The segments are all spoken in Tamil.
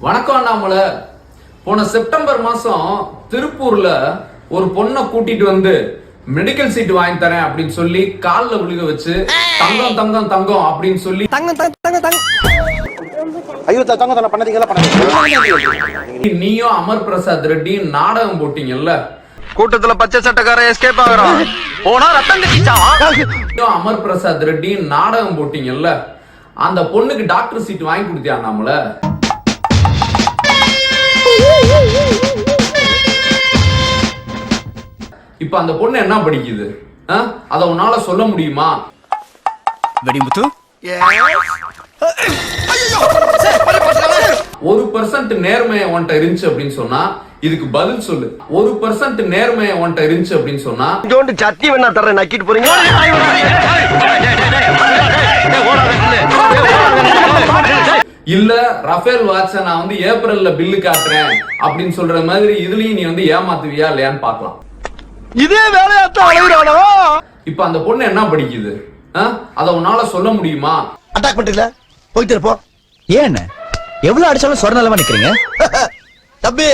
வணக்கம் அண்ணாமலை. போன செப்டம்பர் மாசம் திருப்பூர்ல ஒரு பொண்ணை கூட்டிட்டு வந்து மெடிக்கல் சீட் வாங்கி தரேன் அப்படின்னு சொல்லி கால்ல விழுக வச்சு தங்கம் தங்கம் தங்கம் அப்படின்னு சொல்லி நீயும் அமர் பிரசாத் ரெட்டி நாடகம் போட்டீங்கல்ல. கூட்டத்துல பச்சை சட்டக்காரன் எஸ்கேப் ஆகுறான். போனா ரத்தம் கட்டிச்சான். அமர் பிரசாத் ரெட்டி நாடகம் போட்டீங்கல்ல. அந்த பொண்ணுக்கு டாக்டர் சீட் வாங்கி கொடுத்தியா அண்ணாமலை? இப்ப அந்த பொண்ணு என்ன படிக்குது? அத உன்னால சொல்ல முடியுமா? வெடிமுத்து 1% நேர்மையை உன்கிட்ட இருந்துச்சு அப்படின்னு சொன்னா இதுக்கு பதில் சொல்லு. 1% நேர்மையை உன்கிட்ட இருந்துச்சு அப்படின்னு சொன்னா சத்தி வேணா தர நக்கிட்டு போறீங்க. இல்ல ரஃபேல் வாட்ச நான் வந்து ஏப்ரல்ல பில்லு காட்டுறேன் அப்படின்னு சொல்ற மாதிரி இதுலயும் நீ வந்து ஏமாத்துவியா இல்லையான்னு பாக்கலாம். இதே வேலையாத்தான். இப்ப அந்த பொண்ணு என்ன படிக்குது? அத உன்னால சொல்ல முடியுமா? அட்டாக் பண்றீங்களா? போயிட்டு இருப்போம். ஏன் எவ்வளவு அடிச்சாலும் சொர நிலமா நிக்கிறீங்க? தம்பி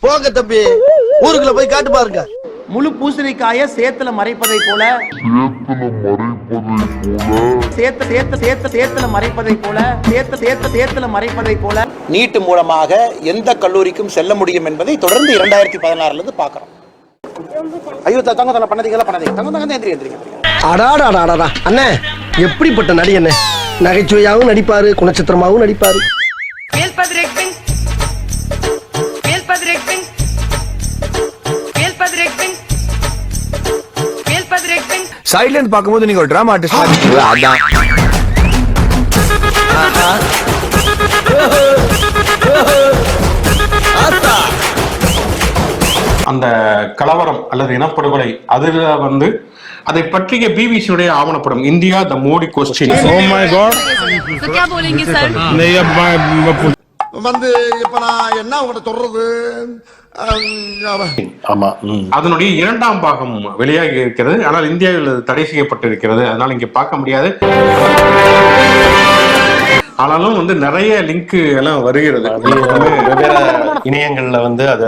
போங்க தம்பி, ஊருக்குள்ள போய் காட்டு பாருங்க. முழு பூசணிக்காய சேத்துல மறைப்பதை போல சேத்துல மறைப்பதை போல நீட் மூலமாக எந்த கல்லூரிக்கும் செல்ல முடியும் என்பதை தொடர்ந்து 2016 இருந்து பாக்குறோம். ஐயோ தங்க தங்க பண்ணாதீங்க தங்க தங்க எந்திரிங்க. அடாடாடாடா அண்ணே, எப்படிப்பட்ட நடி அண்ணே. நகைச்சுவையாகவும் நடிப்பாரு, குணச்சித்திரமாகவும் நடிப்பாரு. சைடுல இருந்து பாக்கும்போது நீங்க ஒரு டிராமா ஆர்டிஸ்ட் அதான். அந்த கலவரம் அல்லது இனப்படுகொலை அதுல வந்து அதை பற்றிய பிபிசியுடைய ஆவணப்படம் இந்தியா த மோடி கொஸ்டின். வந்து இப்ப நான் என்ன உங்கள்ட்ட சொல்றது? ஆமா, அதனுடைய 2ஆம் பாகம் வெளியாகி இருக்கிறது. ஆனால் இந்தியாவில் தடை செய்யப்பட்டு இருக்கிறது. அதனால இங்க பார்க்க முடியாது. ஆனாலும் வந்து நிறைய லிங்க் எல்லாம் வருகிறது. வெவ்வேறு இணையங்கள்ல வந்து அது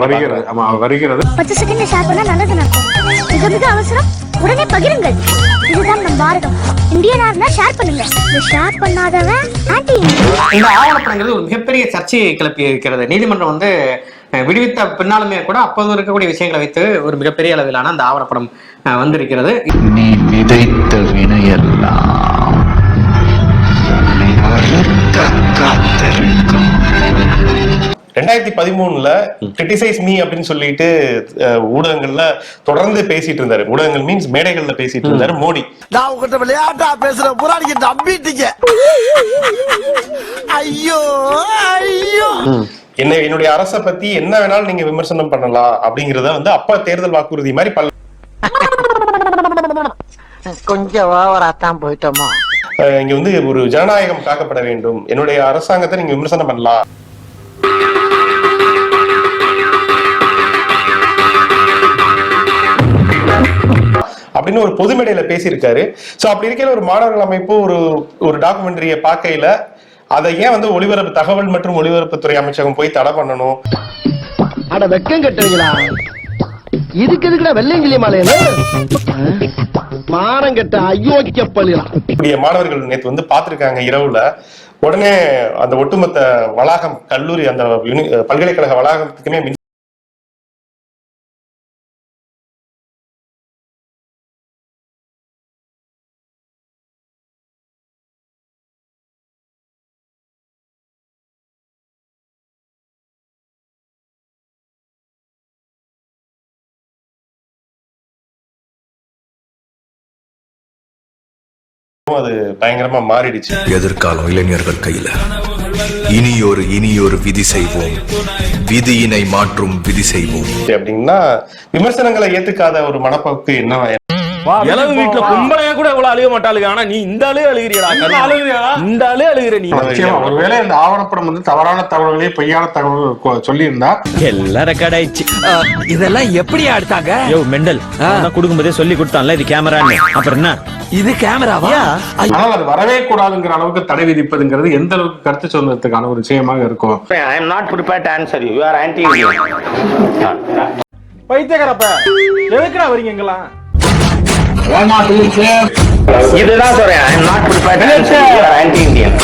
வருகிறது. ஆமா வருகிறது. 10 செகண்ட்ல ஷேர் பண்ணா நல்லது நடக்கும். மிக மிக அவசரம், உடனே பகிருங்கள். இதுதான் நம் பாரதம். இந்தியனா இருந்தா ஷேர் பண்ணுங்க. ஷேர் பண்ணாதவன் ஆன்டி. இந்த ஆவணப்படங்கிறது ஒரு மிகப்பெரிய சர்ச்சையை கிளப்பி இருக்கிறது. நீதிமன்றம் வந்து விடுவித்த பின்னாலுமே கூட அப்போது இருக்கக்கூடிய விஷயங்களை வைத்து ஒரு மிகப்பெரிய அளவிலான அந்த ஆவணப்படம் வந்திருக்கிறது. நீ விதைத்த வினையெல்லாம் 2013 கிரிட்டிசைஸ் மீ அப்படின்னு சொல்லிட்டு ஊடகங்கள்ல தொடர்ந்து பேசிட்டு இருந்தாரு. ஊடகங்கள் மீன்ஸ் மேடைகள்ல பேசிட்டு இருந்தாரு மோடி. நான் உங்ககிட்ட விளையாட்டா பேசுற புராணிக்கு நம்பிட்டீங்க. ஐயோ ஐயோ, என்னுடைய அரசை பத்தி என்ன வேணாலும் நீங்க விமர்சனம் பண்ணலாம் அப்படிங்கறத வந்து அப்ப தேர்தல் வாக்குறுதி மாதிரி கொஞ்சம் ஓவராத்தான் போயிட்டோமா. இங்க வந்து ஒரு ஜனநாயகம் காக்கப்பட வேண்டும், என்னுடைய அரசாங்கத்தை நீங்க விமர்சனம் பண்ணலாம் அப்படின்னு ஒரு பொது மேடையில பேசியிருக்காரு. சோ அப்படி இருக்கையில ஒரு மாணவர்கள் அமைப்பு ஒரு டாக்குமெண்ட்ரிய பார்க்கையில அதை ஏன் வந்து தகவல் மற்றும் ஒலிபரப்புத்துறை அமைச்சகம் போய் தடை பண்ணணும்? அட வெக்கம் கட்டுவீங்களா? இதுக்கு எதுக்குடா வெள்ளையங்கிலி மாலையில மானம் கட்ட அயோக்கிய பள்ளியா? இப்படிய மாணவர்கள் நேற்று வந்து பாத்துருக்காங்க இரவுல. உடனே அந்த ஒட்டுமொத்த வளாகம், கல்லூரி, அந்த பல்கலைக்கழக வளாகத்துக்குமே அது பயங்கரமா மாறிடுச்சு. எதிர்காலம் இளைஞர்கள் கையில. இனியொரு விதி செய்வோம், விதியினை மாற்றும் விதி செய்வோம் அப்படின்னா விமர்சனங்களை ஏத்துக்காத ஒரு மனப்போக்கு என்ன? இளவு வீட்டுல கும்பலையா கூட இவ்வளவு அழுக மாட்டாளுங்க. ஆனா நீ இந்த ஆளே அழுகிறியடா. இந்த ஆளே அழுகிற நீ. ஒருவேளை இந்த ஆவணப்படம் வந்து தவறான தகவல்களே பொய்யான தகவல் சொல்லி இருந்தா எல்லாம் ரெக்கார்ட் ஆயிடுச்சு. இதெல்லாம் எப்படி எடுத்தாங்க? மெண்டல் கொடுக்கும்போதே சொல்லி கொடுத்தான்ல இது கேமரான்னு. அப்புறம் என்ன இது கேமராவா? ஆனால் அது வரவே கூடாதுங்கிற அளவுக்கு தடை விதிப்பதுங்கிறது எந்த அளவுக்கு கருத்து சுதந்திரத்துக்கான ஒரு விஷயமாக இருக்கும். I am not prepared to answer you are anti பைத்தியக்காரப்ப எதுக்குடா வரீங்க எங்கெல்லாம்? இதுதான் சொல்றேன் I am not prepared to answer you are anti Indian